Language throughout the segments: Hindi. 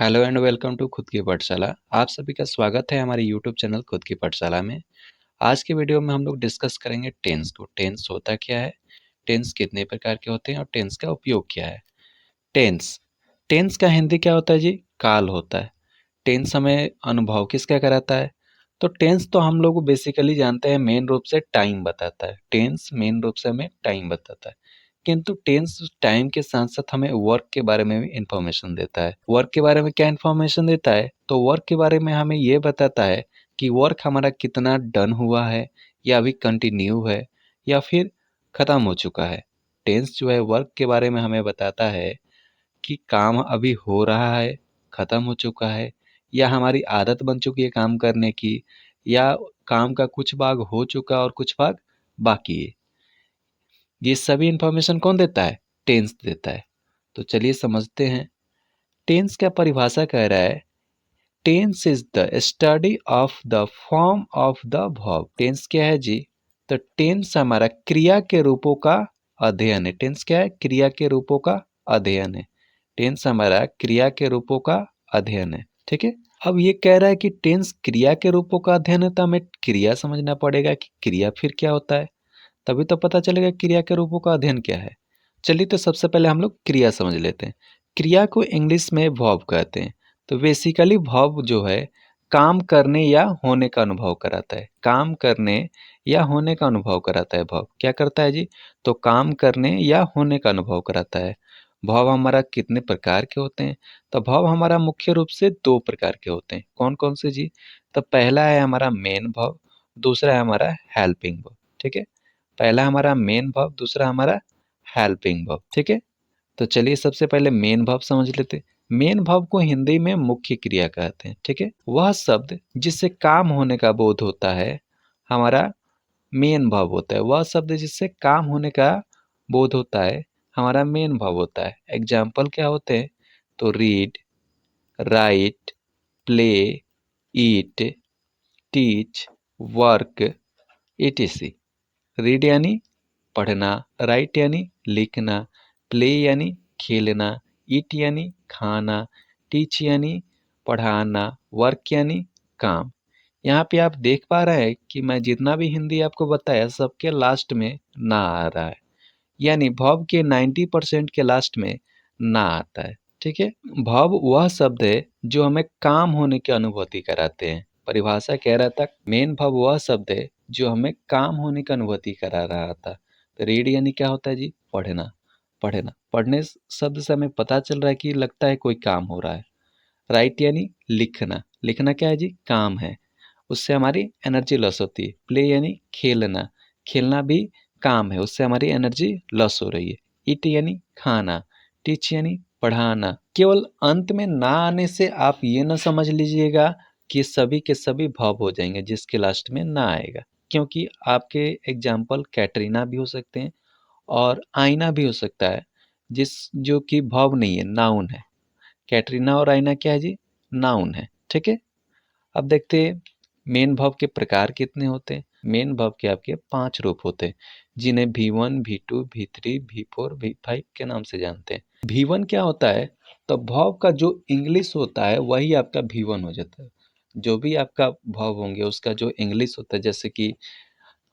हेलो एंड वेलकम टू खुद की पाठशाला। आप सभी का स्वागत है हमारे यूट्यूब चैनल खुद की पाठशाला में। आज के वीडियो में हम लोग डिस्कस करेंगे टेंस को। टेंस होता क्या है, टेंस कितने प्रकार के होते हैं और टेंस का उपयोग क्या है। टेंस टेंस का हिंदी क्या होता है जी? काल होता है। टेंस हमें अनुभव किसका कराता है? तो टेंस तो हम लोग बेसिकली जानते हैं मेन रूप से टाइम बताता है। टेंस मेन रूप से हमें टाइम बताता है, किंतु टेंस टाइम के साथ साथ हमें वर्क के बारे में भी इंफॉर्मेशन देता है। वर्क के बारे में क्या इंफॉर्मेशन देता है? तो वर्क के बारे में हमें ये बताता है कि वर्क हमारा कितना डन हुआ है, या अभी कंटिन्यू है, या फिर खत्म हो चुका है। टेंस जो है वर्क के बारे में हमें बताता है कि काम अभी हो रहा है, खत्म हो चुका है, या हमारी आदत बन चुकी है काम करने की, या काम का कुछ भाग हो चुका और कुछ भाग बाकी है। ये सभी इंफॉर्मेशन कौन देता है? टेंस देता है। तो चलिए समझते हैं। टेंस क्या परिभाषा कह रहा है? Tense is the study of the form of the verb. Tense क्या है जी? तो टेंस हमारा क्रिया के रूपों का अध्ययन है। टेंस क्या है? क्रिया के रूपों का अध्ययन है। टेंस हमारा क्रिया के रूपों का अध्ययन है। ठीक है। अब ये कह रहा है कि टेंस क्रिया के रूपों का अध्ययन है, तो हमें क्रिया समझना पड़ेगा कि क्रिया फिर क्या होता है, तभी तो पता चलेगा क्रिया के रूपों का अध्ययन क्या है। चलिए तो सबसे पहले हम लोग क्रिया समझ लेते हैं। क्रिया को इंग्लिश में वर्ब कहते हैं। तो बेसिकली वर्ब जो है काम करने या होने का अनुभव कराता है। काम करने या होने का अनुभव कराता है। वर्ब क्या करता है जी? तो काम करने या होने का अनुभव कराता है। वर्ब हमारा कितने प्रकार के होते हैं? तो वर्ब हमारा मुख्य रूप से दो प्रकार के होते हैं। कौन कौन से जी? तो पहला है हमारा मेन वर्ब, दूसरा है हमारा हेल्पिंग वर्ब। ठीक है। पहला हमारा मेन वर्ब, दूसरा हमारा हेल्पिंग वर्ब। ठीक है। तो चलिए सबसे पहले मेन वर्ब समझ लेते हैं। मेन वर्ब को हिंदी में मुख्य क्रिया कहते हैं। ठीक है। वह शब्द जिससे काम होने का बोध होता है हमारा मेन वर्ब होता है। वह शब्द जिससे काम होने का बोध होता है हमारा मेन वर्ब होता है। एग्जाम्पल क्या होते हैं? तो रीड, राइट, प्ले, ईट, टीच, वर्क, etc। रीड यानी पढ़ना, राइट यानी लिखना, प्ले यानी खेलना, ईट यानी खाना, टीच यानी पढ़ाना, वर्क यानी काम। यहाँ पे आप देख पा रहे हैं कि मैं जितना भी हिंदी आपको बताया सबके लास्ट में ना आ रहा है, यानी वर्ब के 90% के लास्ट में ना आता है। ठीक है। वर्ब वह शब्द है जो हमें काम होने की अनुभूति कराते हैं। परिभाषा कह रहा था मेन वर्ब वह शब्द है जो हमें काम होने की अनुभूति करा रहा था। तो रीड यानी क्या होता है जी? पढ़ना। पढ़ना, पढ़ने शब्द से हमें पता चल रहा है कि लगता है कोई काम हो रहा है। राइट यानी लिखना। लिखना क्या है जी? काम है, उससे हमारी एनर्जी लॉस होती है। प्ले यानी खेलना। खेलना भी काम है, उससे हमारी एनर्जी लॉस हो रही है। ईट यानी खाना। टीच यानी पढ़ाना। केवल अंत में ना आने से आप ये ना समझ लीजिएगा कि सभी के सभी वर्ब हो जाएंगे जिसके लास्ट में ना आएगा, क्योंकि आपके एग्जाम्पल कैटरीना भी हो सकते हैं और आईना भी हो सकता है, जिस जो कि वर्ब नहीं है, नाउन है। कैटरीना और आईना क्या है जी? नाउन है। ठीक है। अब देखते हैं मेन वर्ब के प्रकार कितने होते हैं। मेन वर्ब के आपके 5 रूप होते हैं, जिन्हें V1, V2, V3, V4, V5 के नाम से जानते हैं। V1 क्या होता है? तो वर्ब का जो इंग्लिश होता है वही आपका V1 हो जाता है। जो भी आपका वर्ब होंगे उसका जो इंग्लिश होता है, जैसे कि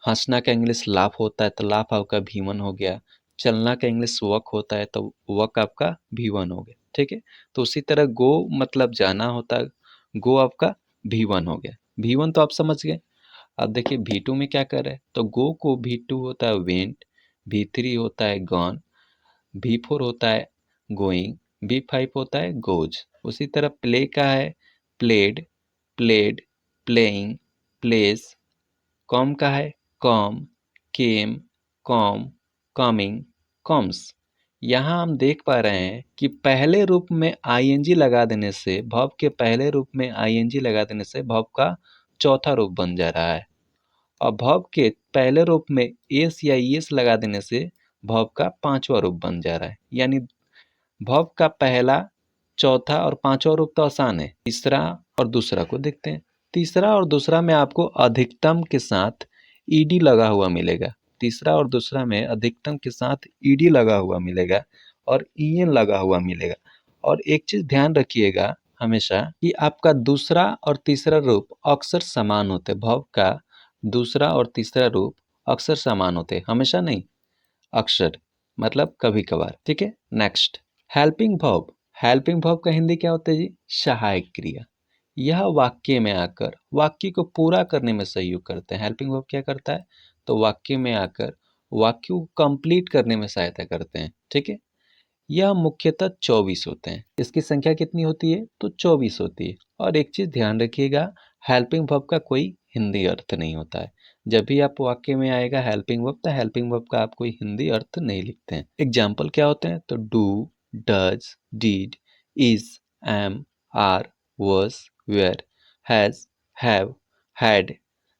हंसना का इंग्लिश लाफ होता है तो लाफ आपका V1 हो गया। चलना का इंग्लिश वॉक होता है तो वॉक आपका V1 हो गया। ठीक है। तो उसी तरह गो मतलब जाना होता है, गो आपका V1 हो गया। V1 तो आप समझ गए। अब देखिए V2 में क्या कर रहे हैं? तो गो को V2 होता है वेंट, V3 होता है गॉन, V4 होता है गोइंग, V5 होता है गोज। उसी तरह प्ले का है played, played, playing, place. Com का है कॉम, केम, कॉम, कमिंग, कॉम्स। यहाँ हम देख पा रहे हैं कि पहले रूप में आईएनजी लगा देने से, वर्ब के पहले रूप में आईएनजी लगा देने से वर्ब का चौथा रूप बन जा रहा है, और वर्ब के पहले रूप में एस या ईएस लगा देने से वर्ब का पांचवा रूप बन जा रहा है। यानी वर्ब का पहला, चौथा और पांचवा रूप तो आसान है। तीसरा और दूसरा को देखते हैं। तीसरा और दूसरा में आपको अधिकतम के साथ ईडी लगा हुआ मिलेगा। तीसरा और दूसरा में अधिकतम के साथ ईडी लगा हुआ मिलेगा और ईएन लगा हुआ मिलेगा। और एक चीज ध्यान रखिएगा, हमेशा कि आपका दूसरा और तीसरा रूप अक्सर समान होते। भव का दूसरा और तीसरा रूप अक्सर समान होते, हमेशा नहीं, अक्सर मतलब कभी कभार। ठीक है, next helping verb. Helping verb का हिंदी क्या होता है जी? सहायक क्रिया। यह वाक्य में आकर वाक्य को पूरा करने में सहयोग करते हैं। हेल्पिंग वर्ब क्या करता है? तो वाक्य में आकर वाक्य को कंप्लीट करने में सहायता करते हैं। ठीक है, यह मुख्यतः 24 होते हैं। इसकी संख्या कितनी होती है? तो 24 होती है। और एक चीज ध्यान रखिएगा, हेल्पिंग वर्ब का कोई हिंदी अर्थ नहीं होता है। जब भी आप वाक्य में आएगा हेल्पिंग वर्ब, तो हेल्पिंग वर्ब का आप कोई हिंदी अर्थ नहीं लिखते हैं। एग्जाम्पल क्या होते हैं? तो do, does, did, is, am, are, was, were, has, have, had,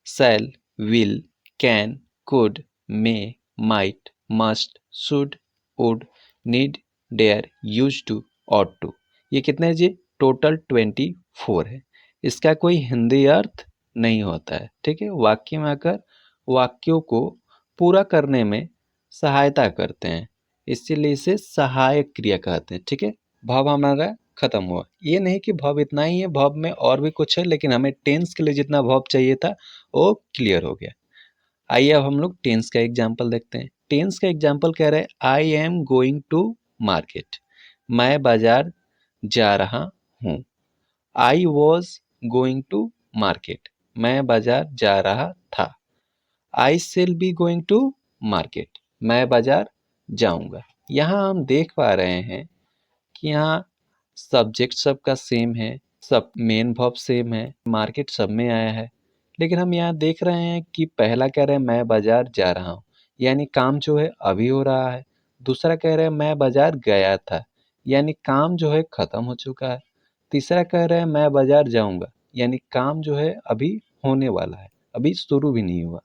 shall, will, can, could, may, might, must, should, would, need, dare, use to, ought to. ये कितने हैं जी? टोटल 24 है। इसका कोई हिंदी अर्थ नहीं होता है। ठीक है, वाक्य में आकर वाक्यों को पूरा करने में सहायता करते हैं, इसीलिए इसे सहायक क्रिया कहते हैं। ठीक है, भाव हमारा खत्म हुआ। ये नहीं कि भाव इतना ही है, भाव में और भी कुछ है, लेकिन हमें टेंस के लिए जितना भाव चाहिए था वो क्लियर हो गया। आइए अब हम लोग टेंस का एग्जाम्पल देखते हैं। टेंस का एग्जाम्पल कह रहे हैं I am going to market, मैं बाजार जा रहा हूँ। I was going to market, मैं बाजार जा रहा था। I shall be going to market, मैं बाजार जाऊंगा। यहाँ हम देख पा रहे हैं कि यहाँ सब्जेक्ट सबका सेम है, सब मेन वर्ब सेम है, मार्केट सब में आया है। लेकिन हम यहाँ देख रहे हैं कि पहला कह रहे हैं मैं बाजार जा रहा हूँ, यानी काम जो है अभी हो रहा है। दूसरा कह रहे हैं मैं बाजार गया था, यानी काम जो है खत्म हो चुका है। तीसरा कह रहे हैं मैं बाजार जाऊंगा, यानी काम जो है अभी होने वाला है, अभी शुरू भी नहीं हुआ।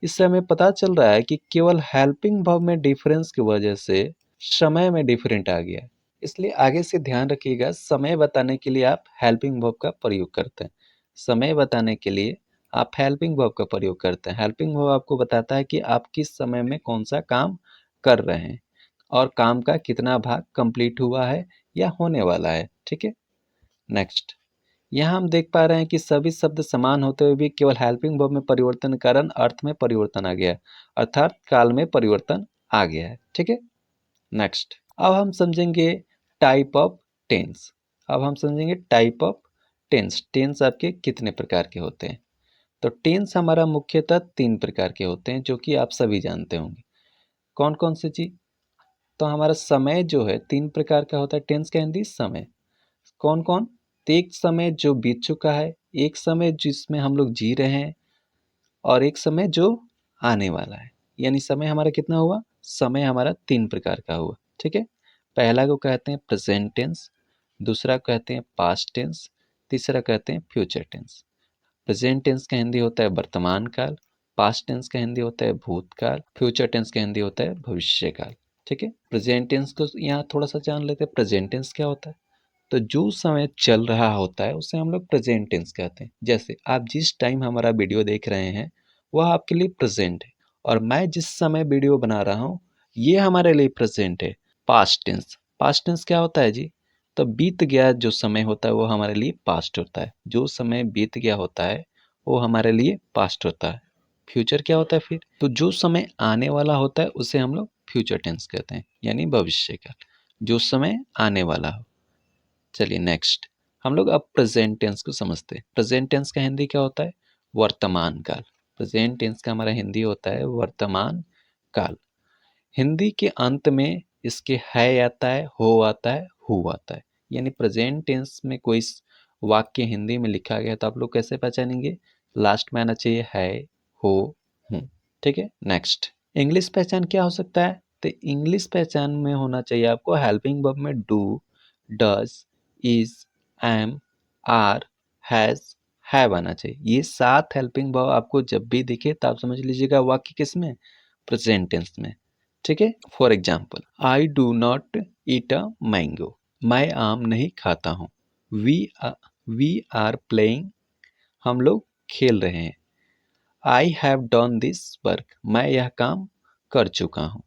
इससे हमें पता चल रहा है कि केवल हेल्पिंग वर्ब में डिफरेंस की वजह से समय में डिफरेंट आ गया है। इसलिए आगे से ध्यान रखिएगा, समय बताने के लिए आप हेल्पिंग वर्ब का प्रयोग करते हैं। समय बताने के लिए आप हेल्पिंग वर्ब का प्रयोग करते हैं। हेल्पिंग वर्ब आपको बताता है कि आप किस समय में कौन सा काम कर रहे हैं और काम का कितना भाग कंप्लीट हुआ है या होने वाला है। ठीक है, नेक्स्ट यहाँ हम देख पा रहे हैं कि सभी शब्द समान होते हुए भी केवल हेल्पिंग वर्ब में परिवर्तन के कारण अर्थ में परिवर्तन आ गया है, अर्थात काल में परिवर्तन आ गया है। ठीक है, नेक्स्ट अब हम समझेंगे टाइप ऑफ टेंस। अब हम समझेंगे टाइप ऑफ टेंस। टेंस आपके कितने प्रकार के होते हैं? तो टेंस हमारा मुख्यतः 3 प्रकार के होते हैं, जो कि आप सभी जानते होंगे। कौन कौन से चीज? तो हमारा समय जो है 3 प्रकार का होता है। टेंस का हिंदी समय। कौन कौन? तो एक समय जो बीत चुका है, एक समय जिसमें हम लोग जी रहे हैं, और एक समय जो आने वाला है। यानी समय हमारा कितना हुआ? समय हमारा 3 प्रकार का हुआ। ठीक है, पहला को कहते हैं प्रेजेंट टेंस, दूसरा कहते हैं पास्ट टेंस, तीसरा कहते हैं फ्यूचर टेंस। प्रेजेंट टेंस का हिंदी होता है वर्तमान काल, पास्ट टेंस का हिंदी होता है भूतकाल, फ्यूचर टेंस का हिंदी होता है भविष्य काल। ठीक है, प्रेजेंट टेंस को यहाँ थोड़ा सा जान लेते हैं। प्रेजेंट टेंस क्या होता है? तो जो समय चल रहा होता है उसे हम लोग प्रेजेंट टेंस कहते हैं। जैसे आप जिस टाइम हमारा वीडियो देख रहे हैं वह आपके लिए प्रेजेंट है, और मैं जिस समय वीडियो बना रहा हूँ ये हमारे लिए प्रेजेंट है। पास्ट टेंस, पास्ट टेंस क्या होता है जी? तो बीत गया जो समय होता है वो हमारे लिए पास्ट होता है। जो समय बीत गया होता है वो हमारे लिए पास्ट होता है। फ्यूचर क्या होता है फिर? तो जो समय आने वाला होता है उसे हम लोग फ्यूचर टेंस कहते हैं, यानी भविष्य काल, जो समय आने वाला हो। चलिए नेक्स्ट हम लोग अब प्रेजेंट टेंस को समझते हैं। प्रेजेंट टेंस का हिंदी क्या होता है? वर्तमान काल। प्रेजेंट टेंस का हमारा हिंदी होता है वर्तमान काल। हिंदी के अंत में इसके है आता है, हो आता है, हु आता है। यानी प्रेजेंट टेंस में कोई वाक्य हिंदी में लिखा गया तो आप लोग कैसे पहचानेंगे? लास्ट में आना चाहिए है, हो, हूँ। ठीक है, नेक्स्ट इंग्लिश पहचान क्या हो सकता है? तो इंग्लिश पहचान में होना चाहिए आपको हेल्पिंग वर्ब में do, does, is, am, are, has, have आना चाहिए। ये 7 हेल्पिंग वर्ब आपको जब भी दिखे तो आप समझ लीजिएगा वाक्य किस में? प्रेजेंट टेंस में। ठीक है, for example I do not eat a mango, मैं आम नहीं खाता हूँ। वी आर प्लेइंग, हम लोग खेल रहे हैं। I have done this work, मैं यह काम कर चुका हूँ।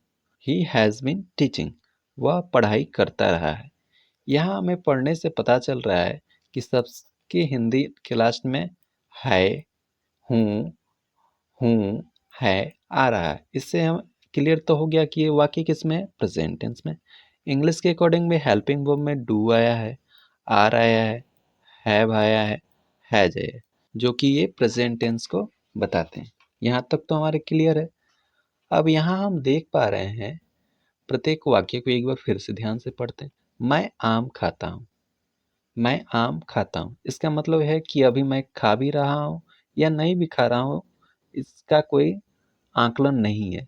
ही हैज़ बीन टीचिंग, वह पढ़ाई करता रहा है। यहाँ हमें पढ़ने से पता चल रहा है कि सबके हिंदी के लास्ट में है, हूँ, हूँ, है आ रहा है। इससे हम क्लियर तो हो गया कि ये वाक्य किस में है, प्रेजेंट टेंस में। इंग्लिश के अकॉर्डिंग में हेल्पिंग वर्ब में डू आया है, आर आया है, हैव आया है, हैज आया है, जो कि ये प्रेजेंट टेंस को बताते हैं। यहाँ तक तो हमारे क्लियर है। अब यहाँ हम देख पा रहे हैं, प्रत्येक वाक्य को एक बार फिर से ध्यान से पढ़ते हैं। मैं आम खाता हूँ, मैं आम खाता हूँ, इसका मतलब है कि अभी मैं खा भी रहा हूँ या नहीं भी खा रहा हूँ, इसका कोई आकलन नहीं है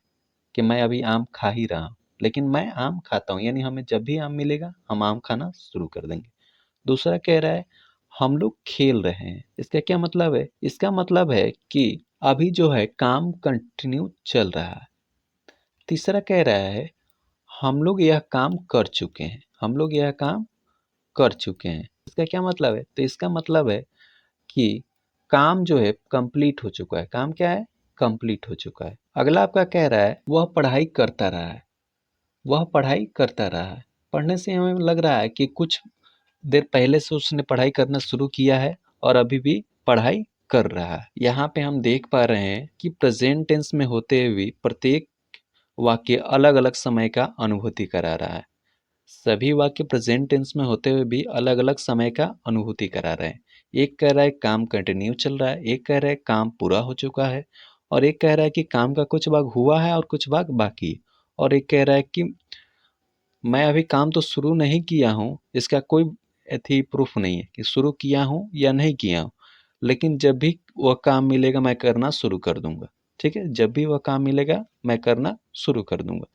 कि मैं अभी आम खा ही रहा हूँ, लेकिन मैं आम खाता हूँ, यानी हमें जब भी आम मिलेगा हम आम खाना शुरू कर देंगे। दूसरा कह रहा है हम लोग खेल रहे हैं, इसका क्या मतलब है, इसका मतलब है कि अभी जो है काम कंटिन्यू चल रहा है। तीसरा कह रहा है हम लोग यह काम कर चुके हैं, हम लोग यह काम कर चुके हैं, इसका क्या मतलब है, तो इसका मतलब है कि काम जो है कंप्लीट हो चुका है। काम क्या है, कंप्लीट हो चुका है। अगला आपका कह रहा है वह पढ़ाई करता रहा है, वह पढ़ाई करता रहा है। पढ़ने से हमें लग रहा है कि कुछ देर पहले से उसने पढ़ाई करना शुरू किया है और अभी भी पढ़ाई कर रहा है। यहाँ पे हम देख पा रहे हैं कि प्रेजेंट टेंस में होते हुए प्रत्येक वाक्य अलग अलग समय का अनुभूति करा रहा है। सभी वाक्य प्रेजेंट टेंस में होते हुए भी अलग अलग समय का अनुभूति करा रहे हैं। एक कह रहा है काम कंटिन्यू चल रहा है, एक कह रहा है काम पूरा हो चुका है, और एक कह रहा है कि काम का कुछ भाग हुआ है और कुछ भाग बाकी है, और एक कह रहा है कि मैं अभी काम तो शुरू नहीं किया हूँ, इसका कोई एथी प्रूफ नहीं है कि शुरू किया हूँ या नहीं किया हूँ, लेकिन जब भी वह काम मिलेगा मैं करना शुरू कर दूंगा। ठीक है, जब भी वह काम मिलेगा मैं करना शुरू कर दूंगा।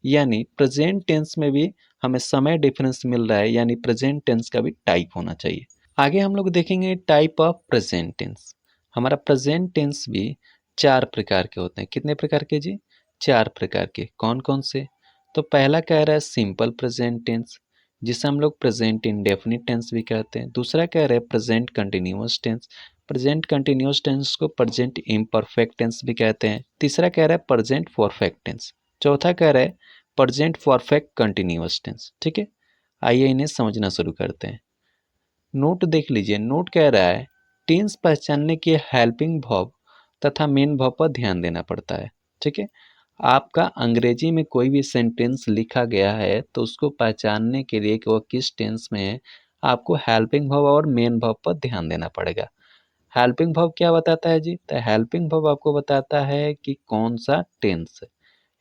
यानी प्रेजेंट टेंस में भी हमें समय डिफरेंस मिल रहा है, यानी प्रेजेंट टेंस का भी टाइप होना चाहिए। आगे हम लोग देखेंगे टाइप ऑफ प्रेजेंट टेंस। हमारा प्रेजेंट टेंस भी 4 प्रकार के होते हैं। कितने प्रकार के जी, 4 प्रकार के। कौन कौन से, तो पहला कह रहा है सिंपल प्रेजेंट टेंस, जिसे हम लोग प्रेजेंट इंडेफिनिट टेंस भी कहते हैं। दूसरा कह रहा है present continuous tense, present continuous tense को प्रेजेंट इम्परफेक्ट टेंस भी कहते हैं। तीसरा कह रहा है प्रेजेंट परफेक्ट टेंस। चौथा कह रहा है प्रेजेंट परफेक्ट कंटिन्यूअस टेंस। ठीक है, आइए इन्हें समझना शुरू करते हैं। नोट देख लीजिए, नोट कह रहा है टेंस पहचानने के हेल्पिंग वर्ब तथा मेन वर्ब पर ध्यान देना पड़ता है। ठीक है, आपका अंग्रेजी में कोई भी सेंटेंस लिखा गया है तो उसको पहचानने के लिए कि वह किस टेंस में है, आपको हेल्पिंग वर्ब और मेन वर्ब पर ध्यान देना पड़ेगा। हेल्पिंग वर्ब क्या बताता है जी, तो हेल्पिंग वर्ब आपको बताता है कि कौन सा टेंस है।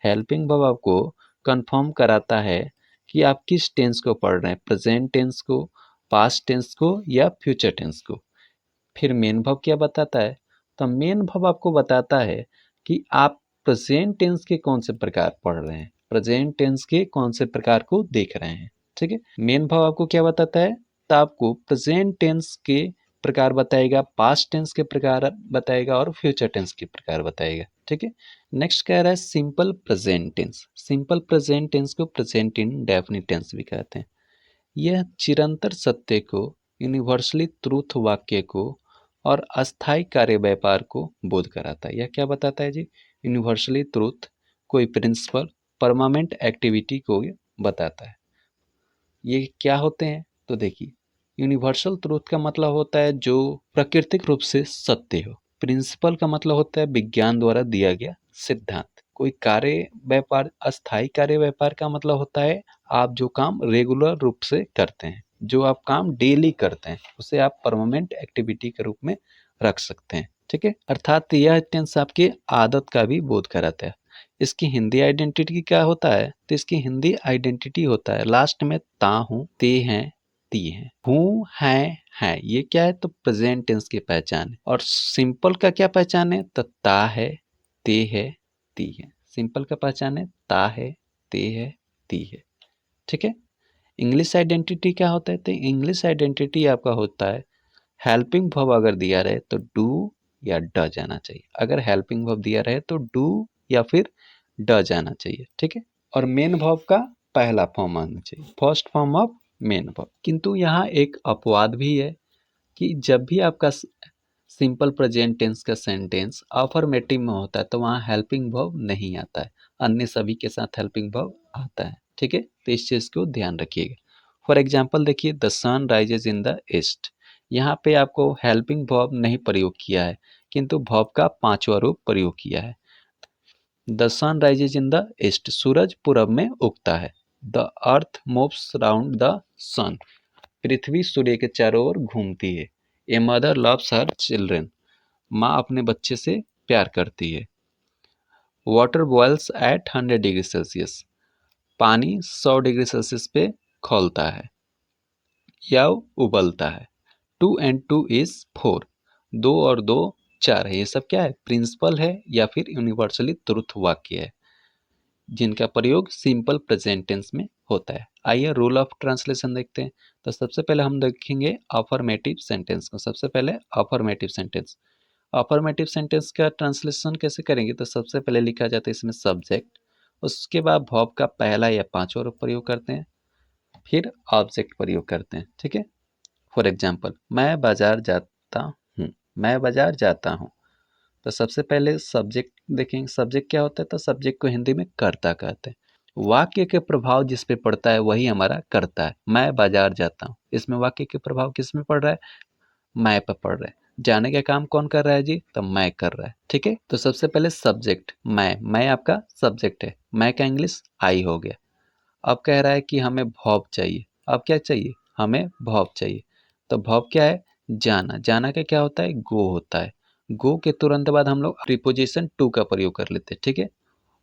हेल्पिंग वर्ब आपको कंफर्म कराता है कि आप किस टेंस को पढ़ रहे हैं, प्रेजेंट टेंस को, पास्ट टेंस को या फ्यूचर टेंस को। फिर मेन वर्ब क्या बताता है, तो मेन वर्ब आपको बताता है कि आप प्रेजेंट टेंस के कौन से प्रकार पढ़ रहे हैं, प्रेजेंट टेंस के कौन से प्रकार को देख रहे हैं। ठीक है, मेन वर्ब आपको क्या बताता है, तो आपको प्रेजेंट टेंस के प्रकार बताएगा, पास्ट टेंस के प्रकार बताएगा और फ्यूचर टेंस के प्रकार बताएगा। ठीक है, नेक्स्ट कह रहा है simple present tense. Simple present tense को प्रेजेंट इंडेफिनिट टेंस भी कहते हैं। यह चिरंतर सत्य को, यूनिवर्सली ट्रूथ वाक्य को और अस्थायी कार्य व्यापार को बोध कराता है। यह क्या बताता है जी, यूनिवर्सली ट्रूथ, कोई प्रिंसिपल, परमानेंट एक्टिविटी को ये बताता है। ये क्या होते हैं, तो देखिए यूनिवर्सल ट्रूथ का मतलब होता है जो प्राकृतिक रूप से सत्य हो। प्रिंसिपल का मतलब होता है विज्ञान द्वारा दिया गया सिद्धांत। कोई कार्य व्यापार, अस्थायी कार्य व्यापार का मतलब होता है आप जो काम रेगुलर रूप से करते हैं, जो आप काम डेली करते हैं, उसे आप परमानेंट एक्टिविटी के रूप में रख सकते हैं। ठीक है, अर्थात यह टेंस आपकी आदत का भी बोध कराता है। इसकी हिंदी आइडेंटिटी क्या होता है, तो इसकी हिंदी आइडेंटिटी होता है लास्ट में ता हूँ, ते हैं, ती हैं, हूँ, है। ये क्या है, तो प्रेजेंट टेंस की पहचान है। और सिंपल का क्या पहचान है, तो ता है, ते है, ती है। सिंपल का पहचान है ता है, ते है, ती है। ठीक है, इंग्लिश आइडेंटिटी क्या होता है, तो इंग्लिश आइडेंटिटी आपका होता है हेल्पिंग वर्ब अगर दिया रहे तो डू या ड जाना चाहिए। अगर हेल्पिंग वर्ब दिया रहे तो डू या फिर ड जाना चाहिए। ठीक है, और मेन वर्ब का पहला फॉर्म आना चाहिए, first form of main verb. किंतु यहाँ एक अपवाद भी है कि जब भी आपका सिंपल प्रेजेंट टेंस का सेंटेंस अफर्मेटिव में होता है तो वहाँ हेल्पिंग वर्ब नहीं आता है, अन्य सभी के साथ हेल्पिंग वर्ब आता है। ठीक है, तो इस चीज़ को ध्यान रखिएगा। फॉर एग्जाम्पल देखिए, the sun rises in the east. यहाँ पे आपको हेल्पिंग वर्ब नहीं प्रयोग किया है, किंतु वर्ब का पांचवा रूप प्रयोग किया है। The sun rises in the east, सूरज पूरब में उगता है। The earth moves round the sun, पृथ्वी सूर्य के चारों ओर घूमती है। A mother loves her children, माँ अपने बच्चे से प्यार करती है। Water boils at 100 degree Celsius, पानी 100 डिग्री सेल्सियस पे खौलता है या उबलता है। 2 and 2 is 4, 2 और 2 4 है। ये सब क्या है? प्रिंसिपल है या फिर यूनिवर्सली ट्रुथ वाक्य है, जिनका प्रयोग सिंपल प्रेजेंट टेंस में होता है। आइए रूल ऑफ ट्रांसलेशन देखते हैं। तो सबसे पहले हम देखेंगे अफर्मेटिव सेंटेंस को। सबसे पहले अफर्मेटिव सेंटेंस, अफर्मेटिव सेंटेंस का ट्रांसलेशन कैसे करेंगे? तो सबसे पहले लिखा जाता है इसमें सब्जेक्ट, उसके बाद वर्ब का पहला या पांचवा रूप प्रयोग करते हैं, फिर ऑब्जेक्ट प्रयोग करते हैं। ठीक है। फॉर एग्जाम्पल, मैं बाजार जाता हूँ, मैं बाजार जाता हूँ। तो सबसे पहले सब्जेक्ट देखेंगे, सब्जेक्ट क्या होता है? तो सब्जेक्ट को हिंदी में कर्ता कहते हैं। वाक्य के प्रभाव जिस पे पड़ता है वही हमारा कर्ता है। मैं बाजार जाता हूँ, इसमें वाक्य के प्रभाव किस में पड़ रहा है? मैं पे पड़ रहा है। जाने का काम कौन कर रहा है जी? तो मैं कर रहा है। ठीक है। तो सबसे पहले सब्जेक्ट मैं आपका सब्जेक्ट है। मैं का इंग्लिश आई हो गया। अब कह रहा है कि हमें वर्ब चाहिए। अब क्या चाहिए? हमें वर्ब चाहिए। तो वर्ब क्या है? जाना। जाना का क्या होता है? गो होता है। गो के तुरंत बाद हम लोग प्रीपोजिशन टू का प्रयोग कर लेते हैं। ठीक है।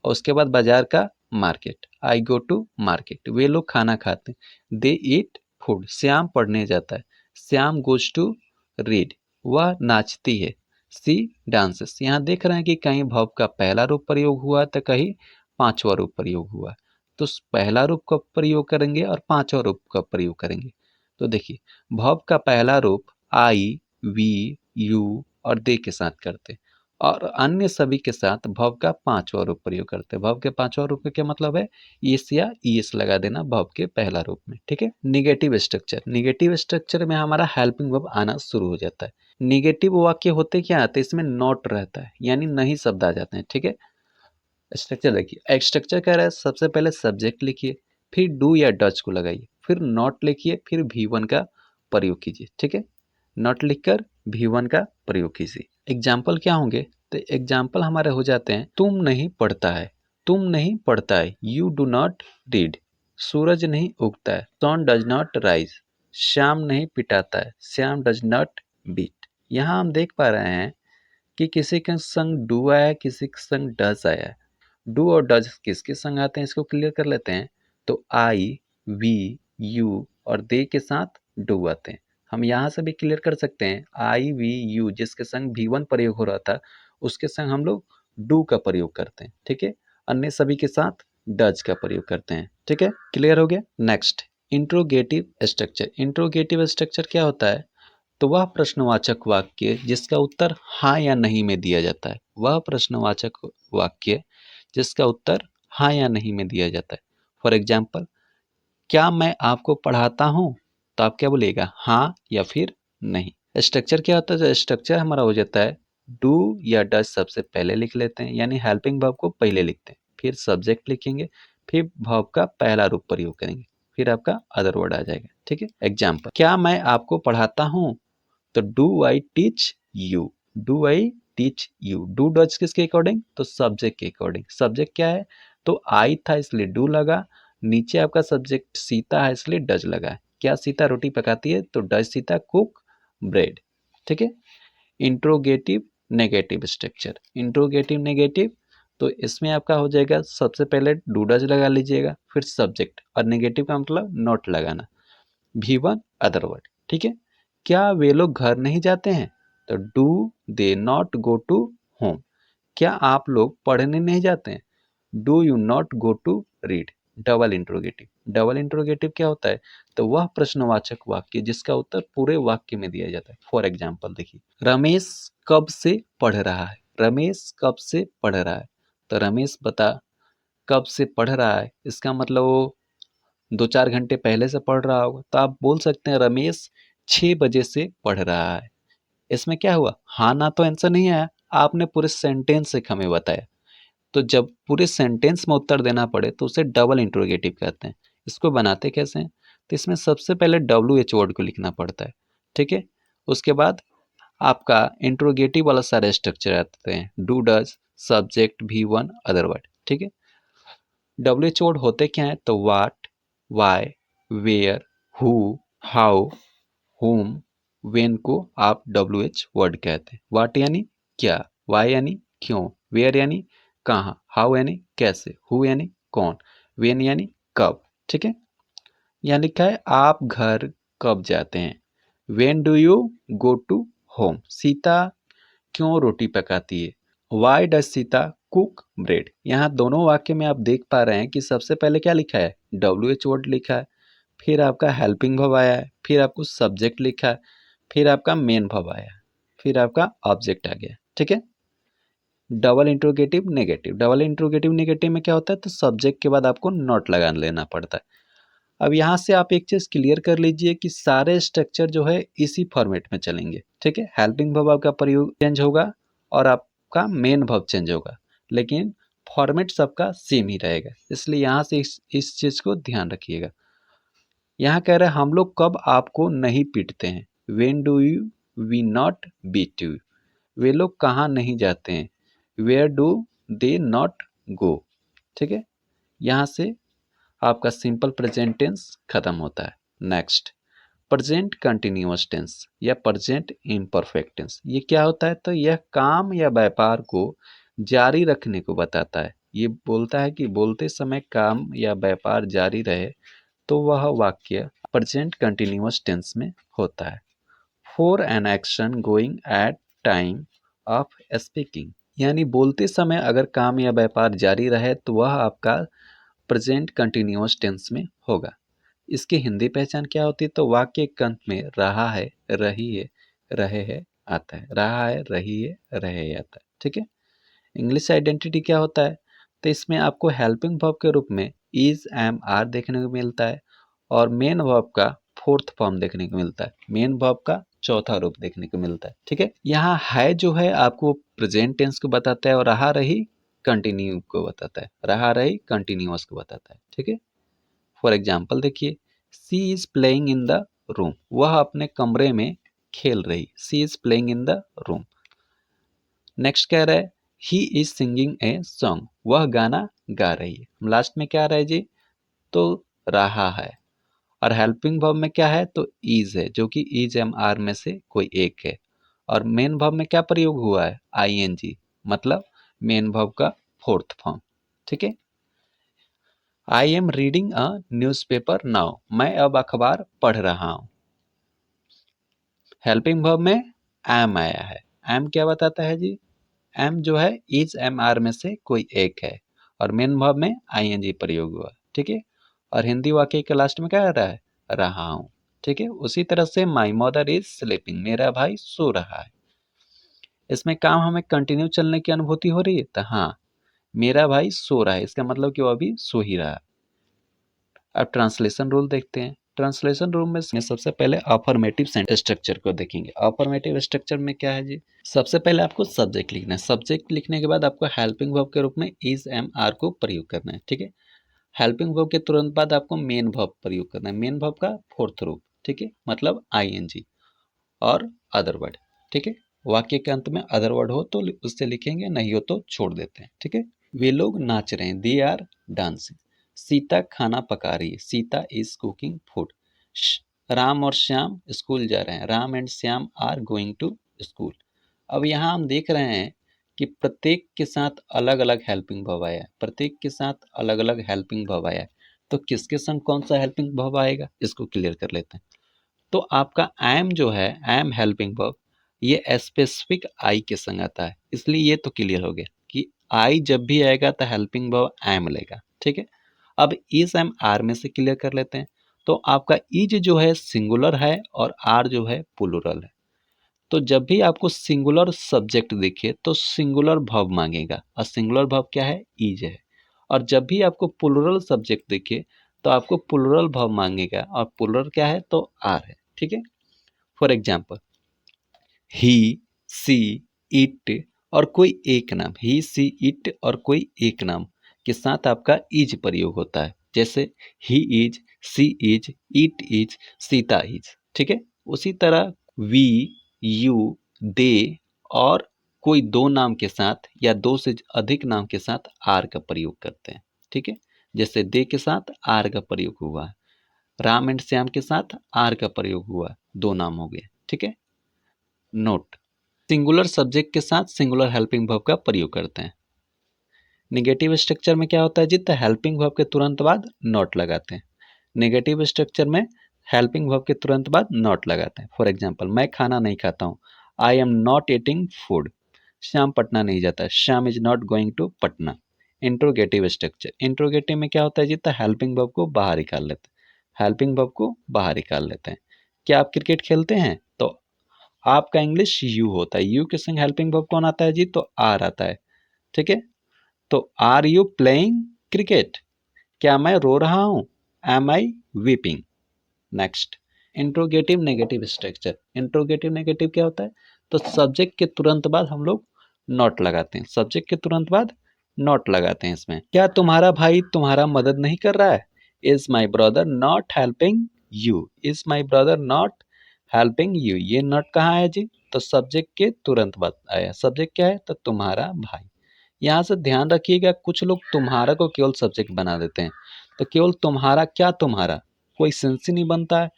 और उसके बाद बाजार का market, I go to market. वे लोग खाना खाते हैं, दे ईट फूड। श्याम पढ़ने जाता है, श्याम गोज टू रीड। वह नाचती है, सी डांसेस। यहाँ देख रहे हैं कि कहीं वर्ब का पहला रूप प्रयोग हुआ तो कहीं पांचवा रूप प्रयोग हुआ। तो पहला रूप का प्रयोग करेंगे और पांचवा रूप का प्रयोग करेंगे। तो देखिए, वर्ब का पहला रूप आई, वी, यू और दे के साथ करते हैं, और अन्य सभी के साथ वर्ब का पांचवा रूप प्रयोग करते हैं। वर्ब के पांचवा रूप का क्या मतलब है? इस या ईएस लगा देना वर्ब के पहला रूप में। ठीक है। निगेटिव स्ट्रक्चर, निगेटिव स्ट्रक्चर में हमारा हेल्पिंग वर्ब आना शुरू हो जाता है। निगेटिव वाक्य होते क्या आते हैं? इसमें नॉट रहता है, यानी नहीं शब्द आ जाते हैं। ठीक है। स्ट्रक्चर देखिए, स्ट्रक्चर कह रहा है सबसे पहले सब्जेक्ट लिखिए, फिर डू या डच को लगाइए, फिर नॉट लिखिए, फिर V1 का प्रयोग कीजिए। ठीक है। नॉट लिखकर V1 का प्रयोग कीजिए। एग्जाम्पल क्या होंगे? तो एग्जाम्पल हमारे हो जाते हैं, तुम नहीं पढ़ता है, तुम नहीं पढ़ता है, यू डू नॉट रीड। सूरज नहीं उगता है, सन डज नॉट राइज। श्याम नहीं पिटाता है, श्याम डज नॉट बीट। यहाँ हम देख पा रहे हैं कि किसी के संग डू आया है, किसी के संग डज आया है। डू और डज किसके संग आते हैं, इसको क्लियर कर लेते हैं। तो आई, वी, यू और दे के साथ डू आते हैं। हम यहाँ से भी क्लियर कर सकते हैं, आई, वी, यू जिसके संग V1 प्रयोग हो रहा था, उसके संग हम लोग डू का प्रयोग करते हैं। ठीक है। अन्य सभी के साथ डज का प्रयोग करते हैं। ठीक है। क्लियर हो गया। Next, interrogative structure. Interrogative structure क्या होता है? तो वह प्रश्नवाचक वाक्य जिसका उत्तर हाँ या नहीं में दिया जाता है, वह प्रश्नवाचक वाक्य जिसका उत्तर हाँ या नहीं में दिया जाता है। फॉर एग्जाम्पल, क्या मैं आपको पढ़ाता हूँ? तो आप क्या बोलिएगा? हाँ या फिर नहीं। स्ट्रक्चर क्या होता है? तो स्ट्रक्चर हमारा हो जाता है, डू या डज सबसे पहले लिख लेते हैं, यानी हेल्पिंग वर्ब को पहले लिखते हैं, फिर सब्जेक्ट लिखेंगे, फिर वर्ब का पहला रूप प्रयोग करेंगे, फिर आपका अदर वर्ड आ जाएगा। ठीक है। एग्जाम्पल, क्या मैं आपको पढ़ाता हूँ? तो do I teach you, do I teach you. Do does किसके अकॉर्डिंग? तो सब्जेक्ट के अकॉर्डिंग। सब्जेक्ट क्या है? तो आई था इसलिए डू लगा, नीचे आपका सब्जेक्ट सीता है इसलिए डज लगा है। क्या सीता रोटी पकाती है? तो डज सीता कुक ब्रेड। ठीक है। Interrogative negative structure, interrogative negative, तो इसमें आपका हो जाएगा, सबसे पहले डू डज लगा लीजिएगा, फिर सब्जेक्ट, और नेगेटिव का मतलब नॉट लगाना, V1 अदर वर्ड। ठीक है। क्या वे लोग घर नहीं जाते हैं? तो do they not go to home. क्या आप लोग पढ़ने नहीं जाते हैं? Do you not go to read. Double interrogative, double interrogative क्या होता है? तो वह प्रश्नवाचक वाक्य जिसका उत्तर पूरे वाक्य में दिया जाता है। फॉर एग्जाम्पल देखिए, रमेश कब से पढ़ रहा है? रमेश कब से पढ़ रहा है? तो रमेश बता कब से पढ़ रहा है, इसका मतलब वो 2-4 घंटे पहले से पढ़ रहा होगा। तो आप बोल सकते हैं रमेश 6 बजे से पढ़ रहा है। इसमें क्या हुआ? हाँ ना तो आंसर नहीं आया, आपने पूरे सेंटेंस से हमें बताया। तो जब पूरे सेंटेंस में उत्तर देना पड़े तो उसे डबल इंट्रोगेटिव कहते हैं। इसको बनाते कैसे हैं? तो इसमें सबसे पहले WH वर्ड को लिखना पड़ता है, ठीक है। उसके बाद आपका इंट्रोगेटिव वाला सारे स्ट्रक्चर आते हैं, do does subject V1 other word, ठीक है। WH वर्ड होते क्या है, तो what, why, where, who, how, whom, when को आप WH वर्ड कहते हैं। वाट यानी क्या, वाई यानी क्यों, वेयर यानी कहाँ, हाउ यानी कैसे, हु यानी कौन, वेन यानी कब, ठीक है। यहाँ लिखा है आप घर कब जाते हैं, when do you go to home, Sita क्यों रोटी पकाती है, why does Sita cook bread. यहाँ दोनों वाक्य में आप देख पा रहे हैं कि सबसे पहले क्या लिखा है, WH वर्ड लिखा है, फिर आपका हेल्पिंग वर्ब आया है, फिर आपको सब्जेक्ट लिखा है, फिर आपका मेन वर्ब आया है, फिर आपका ऑब्जेक्ट आ गया, ठीक है। Double interrogative negative, double interrogative negative में क्या होता है, तो सब्जेक्ट के बाद आपको नॉट लगा लेना पड़ता है। अब यहाँ से आप एक चीज़ क्लियर कर लीजिए कि सारे स्ट्रक्चर जो है इसी फॉर्मेट में चलेंगे, ठीक है। हेल्पिंग वर्ब आपका प्रयोग चेंज होगा और आपका मेन वर्ब चेंज होगा, लेकिन फॉर्मेट सबका सेम ही रहेगा, इसलिए यहाँ से इस चीज़ को ध्यान रखिएगा। यहाँ कह रहे हैं हम लोग कब आपको नहीं पीटते हैं, when do you we not beat you. वे लोग कहाँ नहीं जाते हैं, where do they not go, ठीक है। यहाँ से आपका सिंपल प्रेजेंट टेंस खत्म होता है। नेक्स्ट, प्रेजेंट कंटिन्यूअस टेंस या प्रेजेंट इम्परफेक्ट टेंस, ये क्या होता है, तो यह काम या व्यापार को जारी रखने को बताता है। ये बोलता है कि बोलते समय काम या व्यापार जारी रहे तो वह वाक्य प्रेजेंट कंटिन्यूअस टेंस में होता है। For an action going at time of speaking, यानी बोलते समय अगर काम या व्यापार जारी रहे तो वह आपका प्रेजेंट कंटिन्यूअस टेंस में होगा। इसकी हिंदी पहचान क्या होती है, तो वाक्य के अंत में रहा है, रही है, रहे है आता है, रहा है, रही है, रहे आता है, ठीक है। इंग्लिश आइडेंटिटी क्या होता है, तो इसमें आपको हेल्पिंग वर्ब के रूप में इज, एम, आर देखने को मिलता है और मेन वर्ब का फोर्थ फॉर्म देखने को मिलता है, मेन वर्ब का चौथा रूप देखने को मिलता है, ठीक है। यहाँ है जो है आपको प्रेजेंट टेंस को बताता है और रहा रही कंटिन्यू को बताता है, रहा रही कंटिन्यूअस को बताता है, ठीक है। फॉर एग्जाम्पल देखिए, she is playing in the room, वह अपने कमरे में खेल रही, she is playing in the room. Next कह रहा है he is singing a song, वह गाना गा रही है। लास्ट में क्या रहा है जी, तो रहा है। और हेल्पिंग वर्ब में क्या है, तो इज है, जो कि इज एम आर में से कोई एक है। और मेन वर्ब में क्या प्रयोग हुआ है, ING, मतलब मेन वर्ब का फोर्थ फॉर्म, ठीक है। I am reading a newspaper now, मैं अब अखबार पढ़ रहा हूँ। हेल्पिंग वर्ब में एम आया है, एम क्या बताता है जी, एम जो है इज एम आर में से कोई एक है और मेन वर्ब में ING प्रयोग हुआ, ठीक है। और हिंदी वाक्य के लास्ट में क्या आ रहा है, रहा हूँ, ठीक है। उसी तरह से माई मदर इज स्लीपिंग, मेरा भाई सो रहा है। इसमें काम हमें कंटिन्यू चलने की अनुभूति हो रही है, तो हाँ, मेरा भाई सो रहा है, इसका मतलब कि वो अभी सो ही रहा है। अब ट्रांसलेशन रूल देखते हैं। ट्रांसलेशन रूल में सबसे पहले अफर्मेटिव स्ट्रक्चर को देखेंगे। अफर्मेटिव स्ट्रक्चर में क्या है जी, सबसे पहले आपको सब्जेक्ट लिखना है, सब्जेक्ट लिखने के बाद आपको हेल्पिंग वर्ब के रूप में इज एम आर को प्रयोग करना है, ठीक है। हेल्पिंग वर्ब के तुरंत बाद आपको मेन वर्ब प्रयोग करना है, मेन वर्ब का फोर्थ रूप, ठीक है, मतलब ING और अदर वर्ड, ठीक है। वाक्य के अंत में अदर वर्ड हो तो उससे लिखेंगे, नहीं हो तो छोड़ देते हैं, ठीक है। वे लोग नाच रहे हैं, दे आर डांसिंग। सीता खाना पका रही है, Sita is cooking food. Ram और श्याम स्कूल जा रहे हैं, Ram and Shyam are going to school. अब यहाँ हम देख रहे हैं कि प्रत्येक के साथ अलग अलग हेल्पिंग वर्ब आया है, प्रत्येक के साथ अलग अलग हेल्पिंग वर्ब आया है, तो किसके संग कौन सा हेल्पिंग वर्ब आएगा, इसको क्लियर कर लेते हैं। तो आपका एम जो है, एम हेल्पिंग वर्ब, ये स्पेसिफिक आई के संग आता है, इसलिए ये तो क्लियर हो गया कि आई जब भी आएगा तो हेल्पिंग वर्ब एम लेगा, ठीक है। अब इस एम आर में से क्लियर कर लेते हैं। तो आपका इज जो है सिंगुलर है और आर जो है प्लूरल है। तो जब भी आपको सिंगुलर सब्जेक्ट दिखे तो सिंगुलर वर्ब मांगेगा, और सिंगुलर वर्ब क्या है, इज है। और जब भी आपको प्लूरल सब्जेक्ट दिखे तो आपको प्लूरल वर्ब मांगेगा, और प्लूरल क्या है, तो आर है, ठीक है। For example, he, she, it और कोई एक नाम, ही, सी, इट और कोई एक नाम के साथ आपका इज प्रयोग होता है। जैसे he is she is, it is, Sita is. ठीक है, उसी तरह वी, यू, दे और कोई दो नाम के साथ या दो से अधिक नाम के साथ आर का प्रयोग करते हैं। ठीक है, जैसे दे के साथ आर का प्रयोग हुआ है, राम एंड श्याम के साथ आर का प्रयोग हुआ, दो नाम हो गए। ठीक है, नोट, सिंगुलर सब्जेक्ट के साथ सिंगुलर हेल्पिंग वर्ब का प्रयोग करते हैं। निगेटिव स्ट्रक्चर में क्या होता है जी, तो हेल्पिंग वर्ब के तुरंत बाद नॉट लगाते हैं। नेगेटिव स्ट्रक्चर में हेल्पिंग वर्ब के तुरंत बाद नॉट लगाते हैं। फॉर एग्जाम्पल, मैं खाना नहीं खाता हूँ, I am not eating food. Shyam Patna नहीं जाता, Shyam is not going to Patna. Interrogative structure, interrogative में क्या होता है जी, तो हेल्पिंग वर्ब को बाहर निकाल लेते हैं, हेल्पिंग वर्ब को बाहर निकाल लेते हैं। क्या आप क्रिकेट खेलते हैं, तो आपका इंग्लिश यू होता है, यू के संग हेल्पिंग वर्ब कौन आता है जी, तो आर आता है। ठीक है, तो आर यू प्लेइंग क्रिकेट, क्या मैं रो रहा हूं, am I weeping. Next, interrogative negative structure. Interrogative negative क्या होता है, तो सब्जेक्ट के तुरंत बाद हम लोग नॉट लगाते हैं, सब्जेक्ट के तुरंत बाद नॉट लगाते हैं इसमें। क्या तुम्हारा भाई तुम्हारा मदद नहीं कर रहा है, is my brother not helping you, is my brother not helping you. ये नॉट कहाँ है जी, तो सब्जेक्ट के तुरंत बाद आया। सब्जेक्ट क्या है, तो तुम्हारा भाई। यहाँ से ध्यान रखिएगा, कुछ लोग तुम्हारा को केवल सब्जेक्ट बना देते हैं, तो केवल तुम्हारा, क्या तुम्हारा, कोई सेंस ही नहीं बनता है।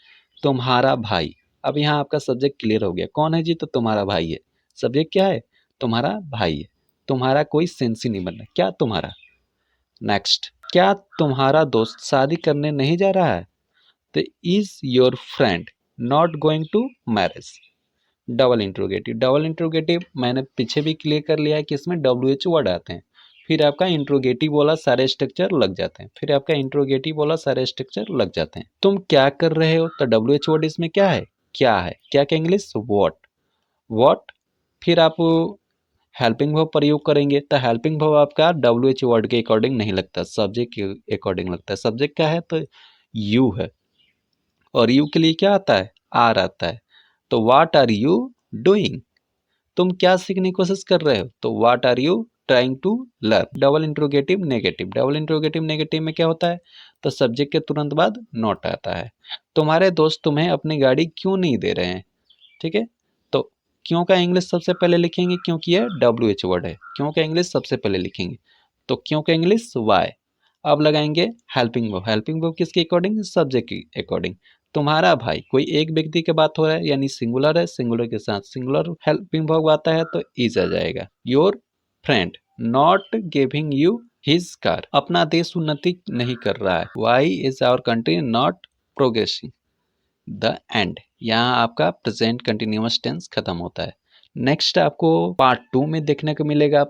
तुम्हारा भाई, अब यहाँ आपका सब्जेक्ट क्लियर हो गया, कौन है जी, तो तुम्हारा भाई है। सब्जेक्ट क्या है, तुम्हारा भाई है, तुम्हारा कोई सेंस ही नहीं बन रहा, क्या तुम्हारा। नेक्स्ट, क्या तुम्हारा दोस्त शादी करने नहीं जा रहा है, तो is your friend not going to marriage. Double interrogative, double interrogative मैंने पीछे भी क्लियर कर लिया है कि इसमें WH वर्ड आते हैं, फिर आपका इंट्रोगेटिव वाला सारे स्ट्रक्चर लग जाते हैं, फिर आपका इंट्रोगेटिव वाला सारे स्ट्रक्चर लग जाते हैं। तुम क्या कर रहे हो, तो WH वर्ड इसमें क्या है, क्या है, क्या का इंग्लिश व्हाट, व्हाट। फिर आप हेल्पिंग वर्ब प्रयोग करेंगे, तो हेल्पिंग वर्ब आपका WH वर्ड के अकॉर्डिंग नहीं लगता, सब्जेक्ट के अकॉर्डिंग लगता है। सब्जेक्ट क्या है, तो यू है, और यू के लिए क्या आता है, आर आता है। तो व्हाट आर यू डूइंग, तुम क्या सीखने की कोशिश कर रहे हो, तो what are you trying to learn. Double interrogative negative, double interrogative negative में क्या होता है, तो सब्जेक्ट के तुरंत बाद नॉट आता है। तुम्हारे दोस्त तुम्हें अपनी गाड़ी क्यों नहीं दे रहे हैं। ठीक है, तो क्यों का इंग्लिश सबसे पहले लिखेंगे, क्योंकि यह WH वर्ड है, क्यों का इंग्लिश सबसे पहले लिखेंगे, तो क्यों का इंग्लिश वाई। अब लगाएंगे हेल्पिंग वर्ब, हेल्पिंग वर्ब किसके अकॉर्डिंग, सब्जेक्ट के अकॉर्डिंग। तुम्हारा भाई, कोई एक व्यक्ति की बात हो रहा है, यानी सिंगुलर है, सिंगुलर के साथ सिंगुलर हेल्पिंग वर्ब आता है, तो इज आ जाएगा। Your friend not giving you his car, अपना देश उन्नति नहीं कर रहा है, why is our country not progressing. The end, यहाँ आपका प्रेजेंट कंटिन्यूअस टेंस खत्म होता है। नेक्स्ट आपको पार्ट 2 में देखने को मिलेगा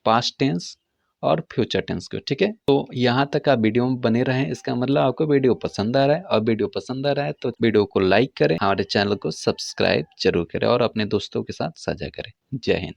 पास्ट टेंस और फ्यूचर टेंस को। ठीक है, तो यहाँ तक आप वीडियो में बने रहें, इसका मतलब आपको वीडियो पसंद आ रहा है, और वीडियो पसंद आ रहा है तो वीडियो को लाइक करें, हमारे चैनल को सब्सक्राइब जरूर करें और अपने दोस्तों के साथ साझा करें। जय हिंद।